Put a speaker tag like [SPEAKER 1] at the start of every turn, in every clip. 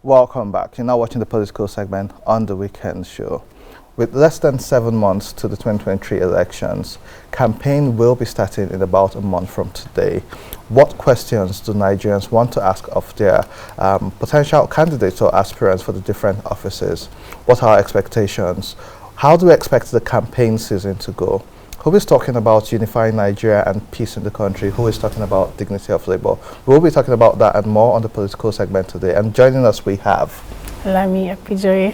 [SPEAKER 1] Welcome back. You're now watching the political segment on The Weekend Show. With less than 7 months to the 2023 elections, campaign will be starting in about a month from today. What questions do Nigerians want to ask of their potential candidates or aspirants for the different offices? What are our expectations? How do we expect the campaign season to go? Who is talking about unifying Nigeria and peace in the country? Who is talking about dignity of labor? We'll be talking about that and more on the political segment today. And joining us we have
[SPEAKER 2] Lami Apijoye.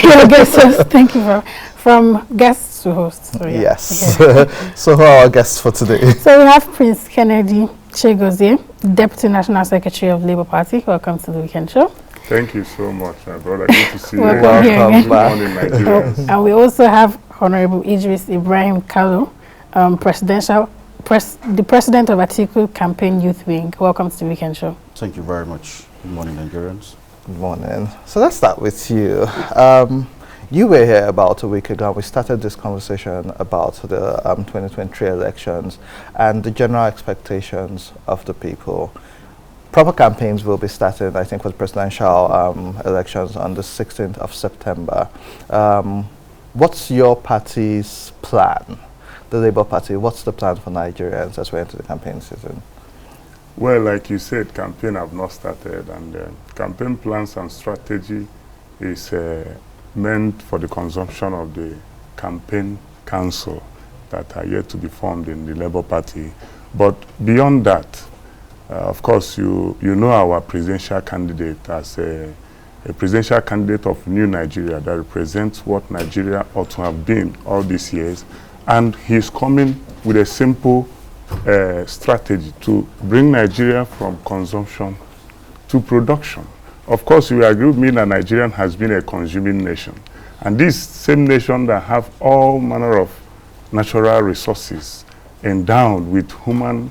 [SPEAKER 2] Your guests, thank you from guests to hosts. So yeah.
[SPEAKER 1] Yes. Yeah. So who are our guests for today?
[SPEAKER 2] So we have Prince Kennedy Chigozie, Deputy National Secretary of Labour Party. Welcome to the Weekend Show.
[SPEAKER 3] Thank you so much, my brother. Good to see you.
[SPEAKER 2] Welcome
[SPEAKER 3] back. Good morning, Nigerians.
[SPEAKER 2] And we also have Honorable Idris Ibrahim Kalu, the President of Atiku Campaign Youth Wing. Welcome to the Weekend Show.
[SPEAKER 4] Thank you very much. Good morning, Nigerians.
[SPEAKER 1] Good morning. So let's start with you. You were here about a week ago. We started this conversation about the 2023 elections and the general expectations of the people. Proper campaigns will be started, I think, for the presidential elections on the 16th of September. What's your party's plan? The Labour Party, what's the plan for Nigerians as we enter the campaign season?
[SPEAKER 3] Well, like you said, campaign have not started, and campaign plans and strategy is meant for the consumption of the campaign council that are yet to be formed in the Labour Party. But beyond that, of course, you know our presidential candidate as a presidential candidate of New Nigeria that represents what Nigeria ought to have been all these years. And he's coming with a simple strategy to bring Nigeria from consumption to production. Of course, you agree with me that Nigeria has been a consuming nation. And this same nation that have all manner of natural resources endowed with human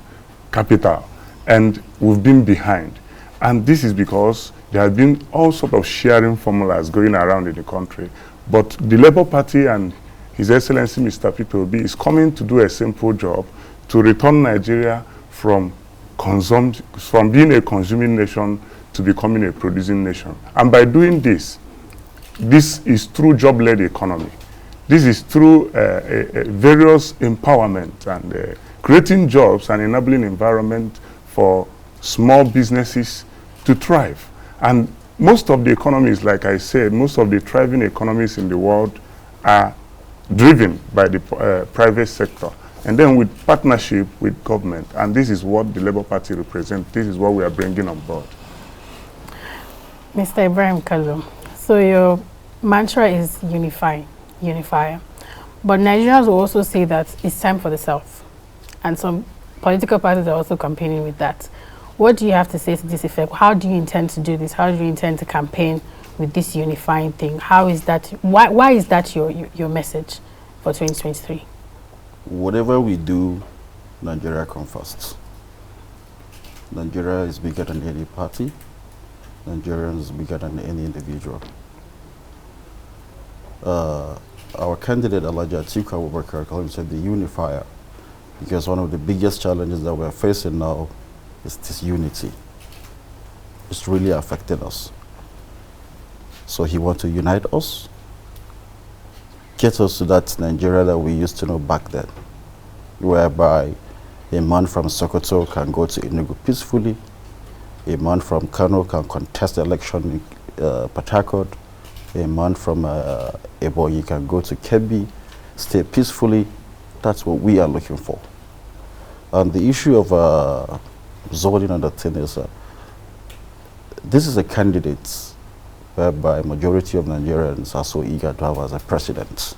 [SPEAKER 3] capital, and we've been behind. And this is because there have been all sorts of sharing formulas going around in the country. But the Labour Party and His Excellency Mr. Peter Obi is coming to do a simple job to return Nigeria from being a consuming nation to becoming a producing nation. And by doing this, this is through job-led economy. This is through various empowerment and creating jobs and enabling environment for small businesses to thrive. And most of the economies, like I said, most of the thriving economies in the world are driven by the private sector, and then with partnership with government. And this is what the Labour Party represents. This is what we are bringing on board.
[SPEAKER 2] Mr. Ibrahim Kalu, so your mantra is unify, unifier. But Nigerians will also say that it's time for the South. And some political parties are also campaigning with that. What do you have to say to this effect? How do you intend to do this? How do you intend to campaign with this unifying thing? How is that? Why is that your message for 2023?
[SPEAKER 4] Whatever we do, Nigeria comes first. Nigeria is bigger than any party. Nigeria is bigger than any individual. Our candidate, Alhaji Atiku Abubakar, called himself the unifier, because one of the biggest challenges that we're facing now is this unity. It's really affected us. So he wants to unite us, get us to that Nigeria that we used to know back then, whereby a man from Sokoto can go to Enugu peacefully, a man from Kano can contest the election in Port Harcourt, a man from Ebonyi can go to Kebbi, stay peacefully. That's what we are looking for. And the issue of zoning on the thing is, this is a candidate whereby majority of Nigerians are so eager to have as a president.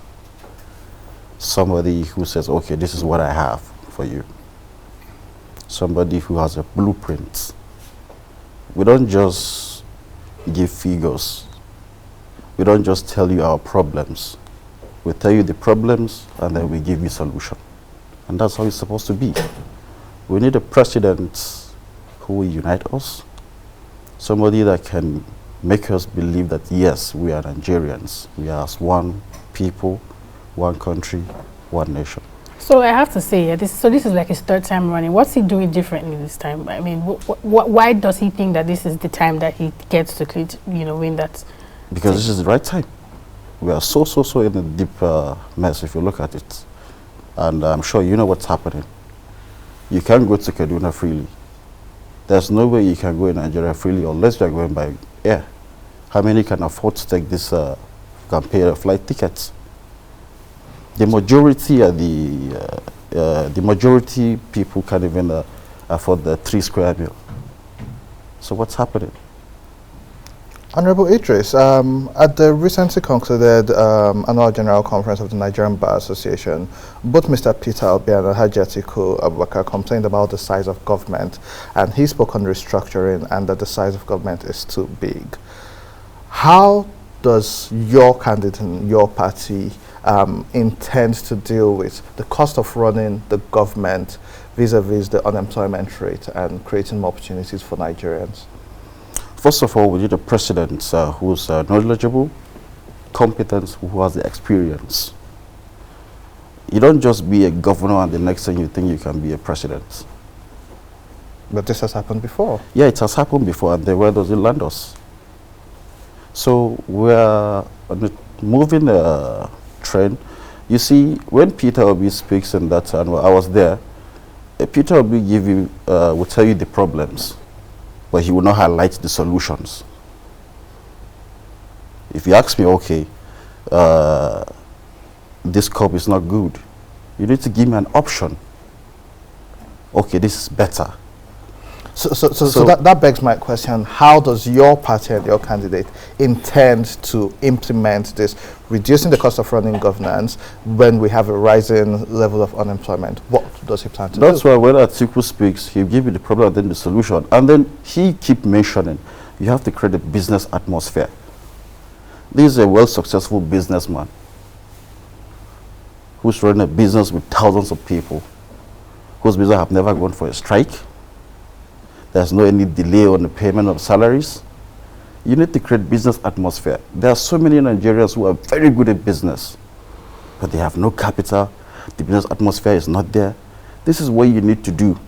[SPEAKER 4] Somebody who says, okay, this is what I have for you. Somebody who has a blueprint. We don't just give figures. We don't just tell you our problems. We tell you the problems and then we give you solution. And that's how it's supposed to be. We need a president who will unite us. Somebody that can make us believe that, yes, we are Nigerians. We are as one people, one country, one nation.
[SPEAKER 2] So I have to say, this is like his third time running. What's he doing differently this time? I mean, why does he think that this is the time that he gets to win that?
[SPEAKER 4] Because this is the right time. We are so in a deep mess if you look at it. And I'm sure you know what's happening. You can't go to Kaduna freely. There's no way you can go in Nigeria freely unless you're going by air. How many can afford to take this, can pay a flight tickets? The majority are the majority people can't even afford the 3 square meal. So what's happening?
[SPEAKER 1] Honorable Idris, at the recently concluded annual general conference of the Nigerian Bar Association, both Mr. Peter Obi and Alhaji Atiku Abubakar complained about the size of government, and he spoke on restructuring and that the size of government is too big. How does your candidate and your party intend to deal with the cost of running the government vis-a-vis the unemployment rate and creating more opportunities for Nigerians?
[SPEAKER 4] First of all, we need a president who's knowledgeable, competent, who has the experience. You don't just be a governor and the next thing you think you can be a president.
[SPEAKER 1] But this has happened before.
[SPEAKER 4] Yeah, it has happened before, and then where does it land us? So we're on a moving trend. You see, when Peter Obi speaks in that time, I was there, Peter Obi will tell you the problems, but he will not highlight the solutions. If you ask me, okay, this cup is not good, you need to give me an option. Okay, this is better.
[SPEAKER 1] So that begs my question: how does your party and your candidate intend to implement this, reducing the cost of running governance when we have a rising level of unemployment? What does he plan to do?
[SPEAKER 4] That's why when Atiku speaks, he'll give you the problem and then the solution. And then he keep mentioning, you have to create a business atmosphere. This is a well-successful businessman who's running a business with thousands of people, whose business have never gone for a strike. There's no any delay on the payment of salaries. You need to create business atmosphere. There are so many Nigerians who are very good at business, but they have no capital. The business atmosphere is not there. This is what you need to do.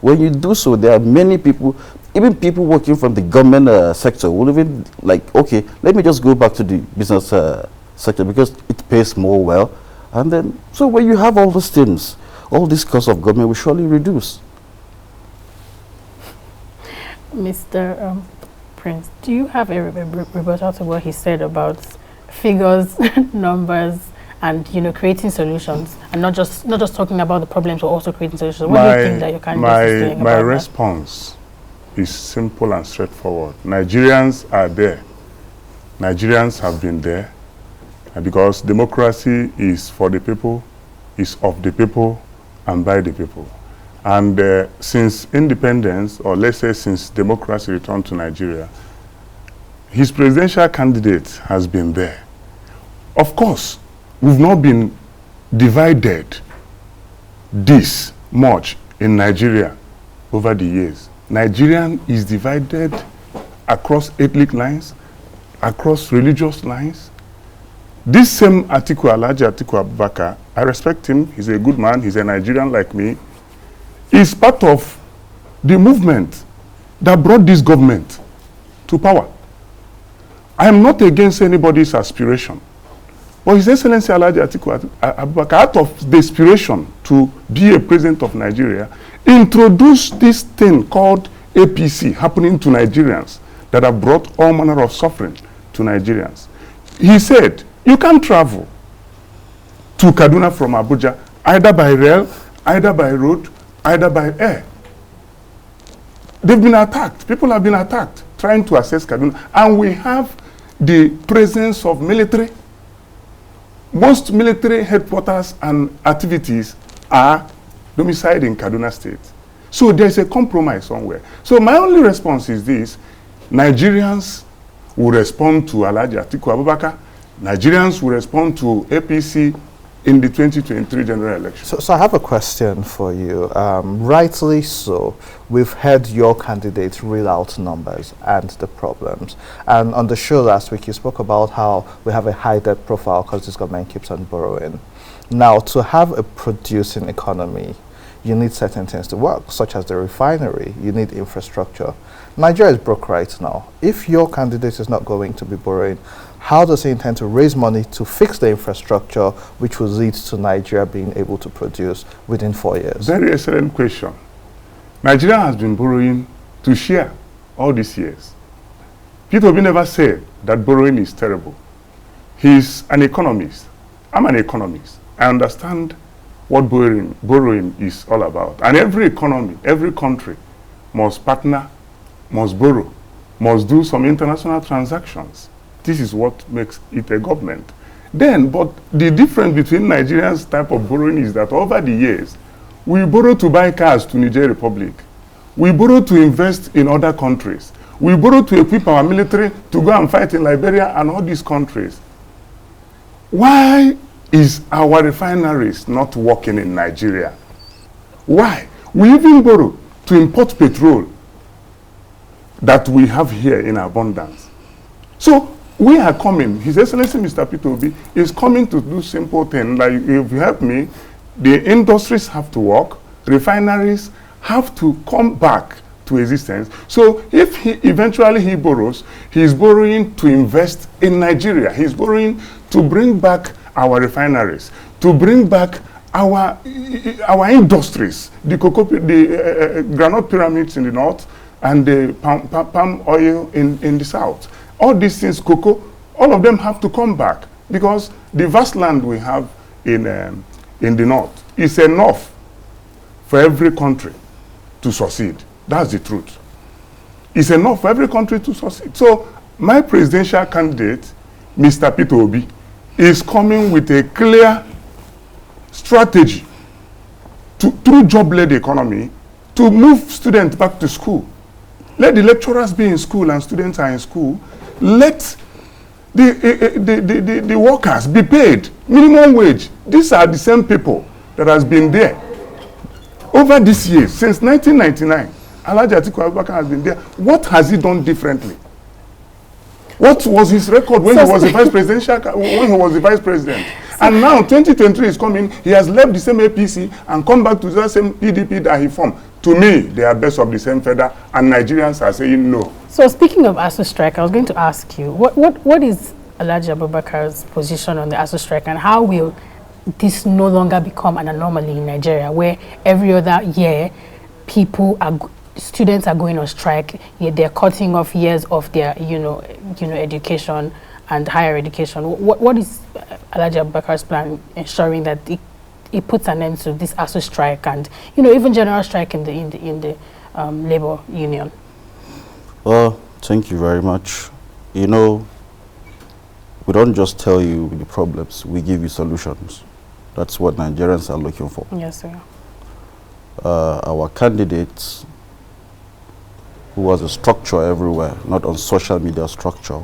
[SPEAKER 4] When you do so, there are many people, even people working from the government sector, will even like, okay, let me just go back to the business sector because it pays more well. And then, so when you have all those things, all this cost of government will surely reduce.
[SPEAKER 2] Mr. Prince, do you have a rebuttal to what he said about figures, numbers, and creating solutions, and not just talking about the problems, but also creating solutions? What do you think that your candidate is doing about that?
[SPEAKER 3] My response is simple and straightforward. Nigerians are there. Nigerians have been there, and because democracy is for the people, is of the people, and by the people. And since independence, or let's say since democracy returned to Nigeria, his presidential candidate has been there. Of course, we've not been divided this much in Nigeria over the years. Nigerian is divided across ethnic lines, across religious lines. This same Alhaji Atiku Abubakar, I respect him, he's a good man, he's a Nigerian like me, is part of the movement that brought this government to power. I am not against anybody's aspiration, but His Excellency Alhaji Atiku Abubakar, out of the aspiration to be a president of Nigeria, introduced this thing called APC happening to Nigerians that have brought all manner of suffering to Nigerians. He said, you can't travel to Kaduna from Abuja either by rail, either by road, either by air. They've been attacked. People have been attacked trying to access Kaduna. And we have the presence of military. Most military headquarters and activities are domiciled in Kaduna State. So there's a compromise somewhere. So my only response is this: Nigerians will respond to Alhaji Atiku Abubakar. Nigerians will respond to APC in the 2023 general election.
[SPEAKER 1] So I have a question for you. Rightly so, we've heard your candidate reel out numbers and the problems. And on the show last week, you spoke about how we have a high debt profile because this government keeps on borrowing. Now, to have a producing economy, you need certain things to work, such as the refinery. You need infrastructure. Nigeria is broke right now. If your candidate is not going to be borrowing, how does he intend to raise money to fix the infrastructure, which will lead to Nigeria being able to produce within 4 years?
[SPEAKER 3] Very excellent question. Nigeria has been borrowing to share all these years. Peter Obi never said that borrowing is terrible. He's an economist. I'm an economist. I understand what borrowing is all about. And every economy, every country must partner, must borrow, must do some international transactions. This is what makes it a government. But the difference between Nigeria's type of borrowing is that over the years, we borrow to buy cars to Niger Republic. We borrow to invest in other countries. We borrow to equip our military to go and fight in Liberia and all these countries. Why is our refineries not working in Nigeria? Why? We even borrow to import petrol that we have here in abundance. So we are coming, His Excellency Mr. Peter Obi is coming to do simple things like, if you help me, the industries have to work, refineries have to come back to existence. So if eventually he borrows, he's borrowing to invest in Nigeria. He's borrowing to bring back our refineries, to bring back our industries, the cocoa, the granite pyramids in the north, and the palm oil in the south. All these things, cocoa, all of them have to come back, because the vast land we have in the north is enough for every country to succeed. That's the truth. It's enough for every country to succeed. So my presidential candidate, Mr. Peter Obi, is coming with a clear strategy through job-led economy to move students back to school. Let the lecturers be in school and students are in school. Let the workers be paid minimum wage. These are the same people that has been there over these years. Since 1999, Alhaji Atiku Abubakar has been there. What has he done differently? What was his record when he was the vice presidential, when he was the vice president? And now 2023 is coming, he has left the same APC and come back to the same PDP that he formed. To me, they are best of the same feather, and Nigerians are saying no.
[SPEAKER 2] So speaking of ASU strike, I was going to ask you, what is Alhaji Abubakar's position on the ASU strike, and how will this no longer become an anomaly in Nigeria, where every other year students are going on strike, yet they're cutting off years of their education and higher education? What is Alhaji Abubakar's plan, ensuring that it puts an end to this ASU strike and even general strike in the labor union?
[SPEAKER 4] Well, thank you very much. We don't just tell you the problems, we give you solutions. That's what Nigerians are looking for.
[SPEAKER 2] Yes, sir.
[SPEAKER 4] Our candidates, who has a structure everywhere, not on social media structure,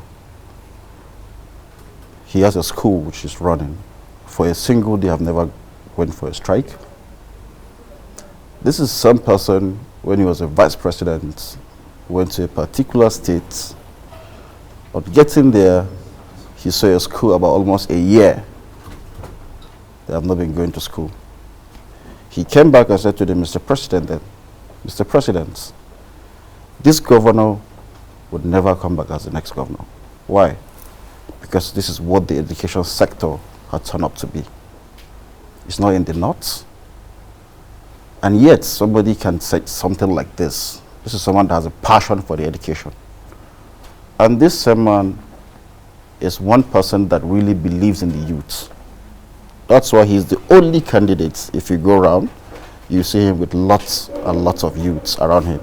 [SPEAKER 4] he has a school which is running. For a single day, I've never went for a strike. This is some person, when he was a vice president, went to a particular state. On getting there, he saw a school about almost a year. They have not been going to school. He came back and said to them, Mr. President, this governor would never come back as the next governor. Why? Because this is what the education sector had turned up to be. It's not in the north. And yet, somebody can say something like this. This is someone that has a passion for the education. And this same man is one person that really believes in the youth. That's why he's the only candidate. If you go around, you see him with lots and lots of youths around him.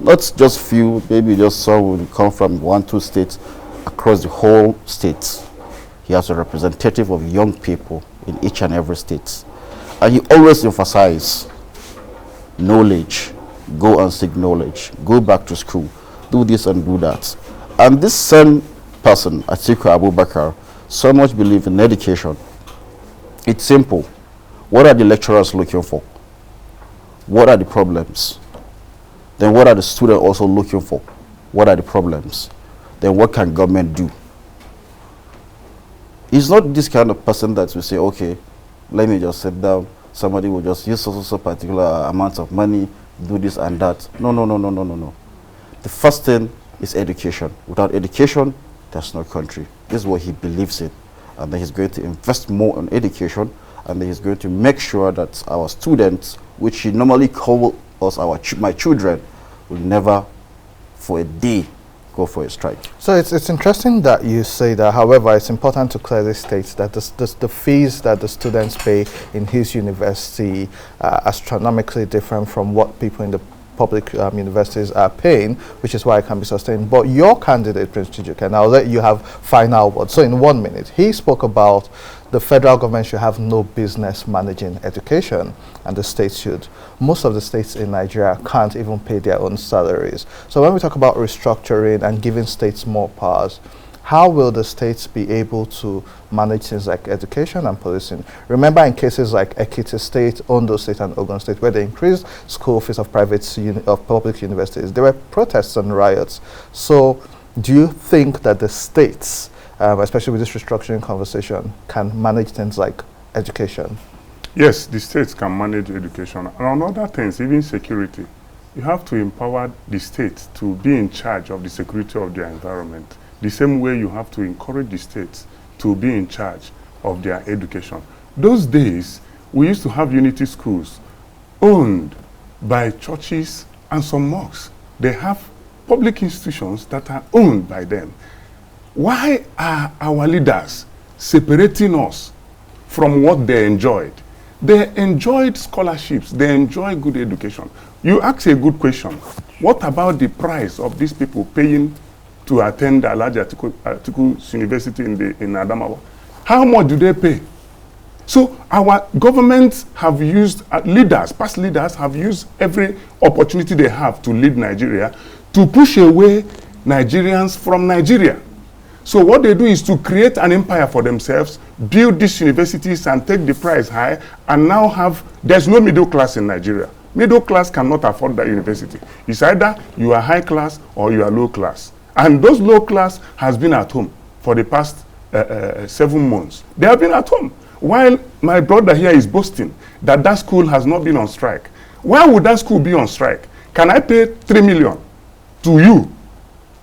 [SPEAKER 4] Not just few, maybe just some who come from 1-2 states, across the whole state. He has a representative of young people in each and every state. And he always emphasizes knowledge. Go and seek knowledge. Go back to school. Do this and do that. And this same person, Atiku Abubakar, so much believe in education. It's simple. What are the lecturers looking for? What are the problems? Then what are the students also looking for? What are the problems? Then what can government do? He's not this kind of person that will say, okay, let me just sit down. Somebody will just use so particular amounts of money, do this and that. No, no, no, no, no, no, no. The first thing is education. Without education, there's no country. This is what he believes in. And then he's going to invest more on education, and then he's going to make sure that our students, which he normally call us my children, will never for a day go for a strike.
[SPEAKER 1] So it's interesting that you say that. However, it's important to clearly state that the fees that the students pay in his university are astronomically different from what people in the public universities are paying, which is why it can be sustained. But your candidate, Prince Chijioke, and I'll let you have final words. So in 1 minute, he spoke about the federal government should have no business managing education, and the states should. Most of the states in Nigeria can't even pay their own salaries. So when we talk about restructuring and giving states more powers, how will the states be able to manage things like education and policing? Remember, in cases like Ekiti State, Ondo State, and Ogun State, where they increased school fees of public universities, there were protests and riots. So do you think that the states, especially with this restructuring conversation, can manage things like education?
[SPEAKER 3] Yes, the states can manage education. And on other things, even security, you have to empower the states to be in charge of the security of their environment. The same way you have to encourage the states to be in charge of their education. Those days, we used to have unity schools owned by churches and some mosques. They have public institutions that are owned by them. Why are our leaders separating us from what they enjoyed? They enjoyed scholarships. They enjoy good education. You ask a good question. What about the price of these people paying to attend Alhaji Atiku University in Adamawa? How much do they pay? So our governments have used, past leaders have used every opportunity they have to lead Nigeria to push away Nigerians from Nigeria. So what they do is to create an empire for themselves, build these universities and take the price high, and now there's no middle class in Nigeria. Middle class cannot afford that university. It's either you are high class or you are low class. And those low class has been at home for the past 7 months. They have been at home. While my brother here is boasting that school has not been on strike. Why would that school be on strike? Can I pay 3 million to you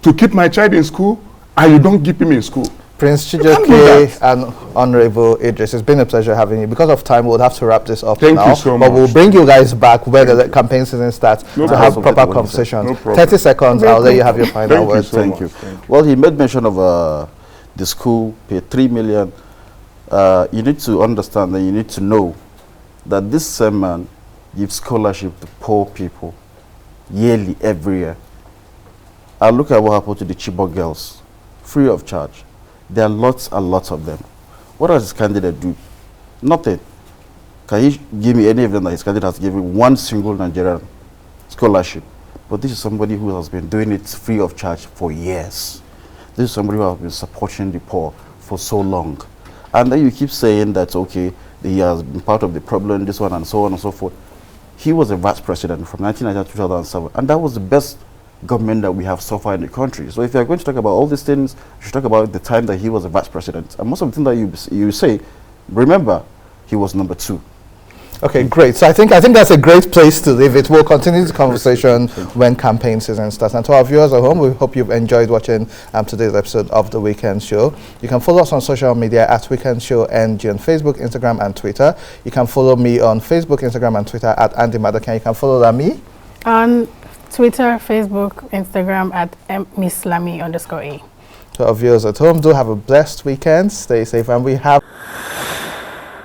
[SPEAKER 3] to keep my child in school, and you don't keep him in school?
[SPEAKER 1] Prince Chijioke and Honorable Idris, it's been a pleasure having you. Because of time, we'll have to wrap this up now.
[SPEAKER 3] Thank you so much.
[SPEAKER 1] But we'll bring you guys back when the campaign season starts to have proper conversations. 30 seconds, I'll let you have your final words.
[SPEAKER 4] Thank you. Well, he made mention of the school pay 3 million. You need to understand and you need to know that this same man gives scholarship to poor people yearly, every year. I look at what happened to the Chibok girls, free of charge. There are lots and lots of them. What does his candidate do? Nothing. Can you give me any evidence that his candidate has given one single Nigerian scholarship? But this is somebody who has been doing it free of charge for years. This is somebody who has been supporting the poor for so long. And then you keep saying that, okay, he has been part of the problem, this one, and so on and so forth. He was a vice president from 1990 to 2007, and that was the best government that we have so far in the country. So if you're going to talk about all these things, you should talk about the time that he was a vice president. And most of the things that you say, remember, he was number 2.
[SPEAKER 1] Okay, great. So I think that's a great place to leave it. We'll continue the conversation when campaign season starts. And to our viewers at home, we hope you've enjoyed watching today's episode of The Weekend Show. You can follow us on social media at Weekend Show NG on Facebook, Instagram, and Twitter. You can follow me on Facebook, Instagram, and Twitter at Andy Madakan. You can follow Lami
[SPEAKER 2] on Twitter, Facebook, Instagram at MissLami_A.
[SPEAKER 1] To our viewers at home, do have a blessed weekend. Stay safe, and we have